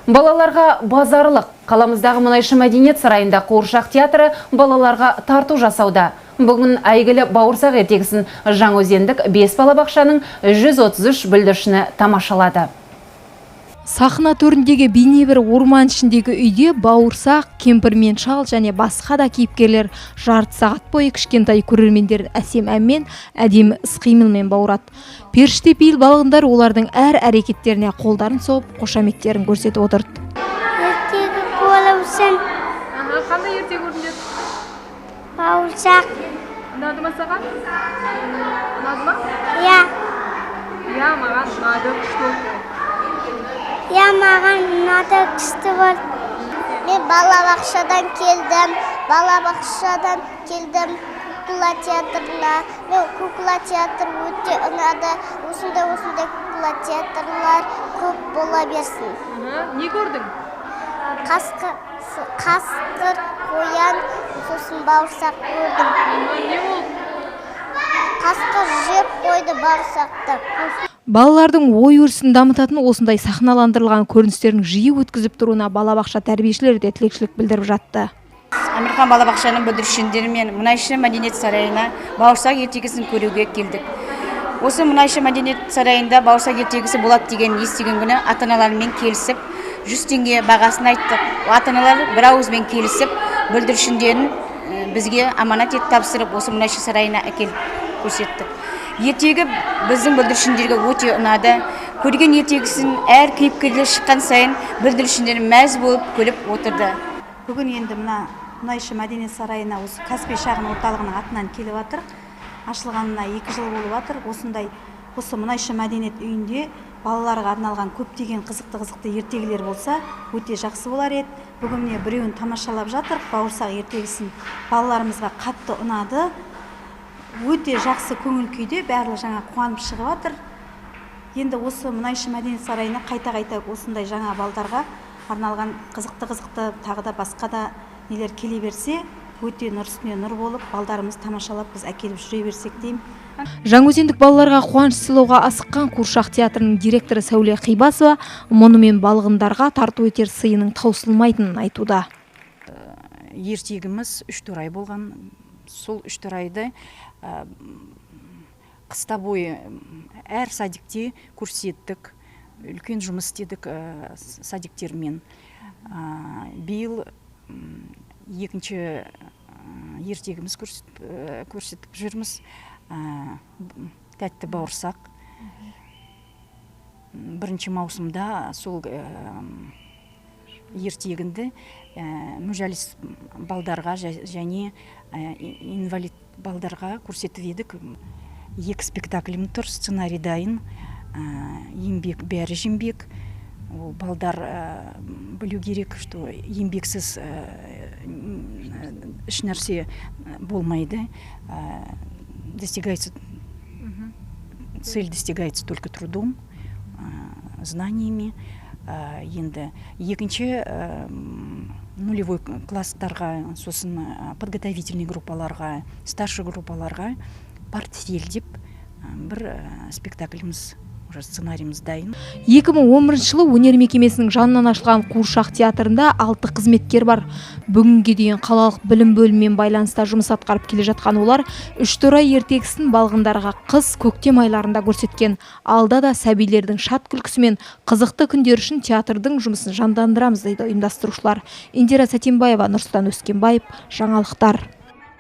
Балаларға базарлық. Қаламыздағы Мұнайшы мәдениет сарайында Қуыршақ театры балаларға тарту жасауда. Бүгін әйгілі бауырсақ ертегісін Жаңаөзендік 5 балабақшаның 133 бүлдіршіні тамашалады. Сахна төріндегі бейне бір орман ішіндегі үйде бауырсақ, кемпір мен шал және басқа да кейіпкерлер жарты сағат бойы кішкентай көрермендерді әсем әнмен, әдемі іс-қимылмен баурады. Періште пейіл балғындар олардың әр әрекеттеріне қолдарын соғып, қошаметтерін көрсетіп отырды. Ертегі болусын. Қандай ертегі көрінеді? Бауырсақ. Ұнады ма саған? Ұнады ма? Я. Я, маған ұнады, күшті болды. Я, маған ұнады, күшті болды. Мен балабақшадан келдім. Кукла театрына. Мен кукла театр өте ұнады. Осындай кукла театрлар көп бола берсін. Не көрдің? Қасқыр, қоян, сосын бауырсақ көрдім. Не болды? Қасқыр жеп қойды бауырсақты. Балалардың ой өрісін дамытатын осындай сахналандырылған көріністерін жиі өткізіп тұруына балабақша тәрбиешілері де тілекшілік білдіріп жатты. Американ балабақшаның бүлдіршіндері мен Мұнайшы мәдениет сарайына бауырсақ ертегісін көруге келдік. Осы Мұнайшы мәдениет сарайында бауырсақ ертегісі болады деген естіген күні ата-аналармен келісіп, 100 теңге бағасын айттық. Ата-аналар бір ауызбен келісіп, бүлдіршіндерін бізге аманат етіп тапсырып, осы Мұнайшы сарайына әкеліп көрсеттік. Ертегі біздің бүлдіршіндерге өте ұнады. Көрген ертегісін әр кейіпкерлер шыққан сайын бүлдіршіндер мәз болып күліп отырды. Бүгін енді Мұнайшы мәдениет сарайына осы Каспий шағын орталығының атынан келіп жатыр. Ашылғанына 2 жыл болып жатыр. Осы Мұнайшы мәдениет үйінде балаларға арналған көптеген қызықты ертегілер болса, өте жақсы болар еді. Бүгін міне біреуін тамашалап жатыр, бауырсақ ертегісін. Балаларымызға қатты ұнады. Өте жақсы көңіл күйде, барлығы жаңа қуанып шығып жатыр. Енді осы Мұнайшы мәдениет сарайына қайта осындай жаңа балдарға арналған қызықты тағы да басқа да нелер келе берсе, өте нұр үстіне нұр болып, балдарымыз тамашалап, біз әкеліп жүре берсек деймін. Жаңаөзендік балаларға қуаныш сыйлауға асыққан Қуыршақ театрының директоры Сәуле Қибасова мұнымен балғындарға тарту етер сыйының таусылмайтынын айтуда. Ертегіміз 3 турай болған. Сол 3 турайды қыста бойы әр садикте көрсеттік, үлкен жұмыс істедік садиктермен. Биыл екінші ертегіміз көрсетіп жүрміз. Тәтті бауырсақ. 1 маусымда сол ертегінді мүжәліс балдарға және инвалид балдарға көрсетіп едік. 2 спектаклім тұр, сценарий дайын, еңбек бәрі жеңбек. Балдар білу керек, что еңбексіз еш нәрсе болмайды. Цель достигается только трудом, знаниями. Енді екінші нулевой класстарға, сосын подготовительный группаларға, старший группаларға портфель деп бір спектакліміз, сценариіміз дайын. 2011 жылы өнер мекемесінің жанынан ашылған Қуыршақ театрында 6 қызметкер бар. Бүгінге дейін қалалық білім бөлімімен байланыста жұмыс атқарып келе жатқан олар 3 турай ертегісін балғындарға қыс көктем айларында көрсеткен. Алда да сәбилердің шат күлкісімен қызықты күндер үшін театрдың жұмысын жандандырамыз дейді ұйымдастырушылар. Индира Сатимбаева, Нұрсұлтан Өскенбаев, жаңалықтар.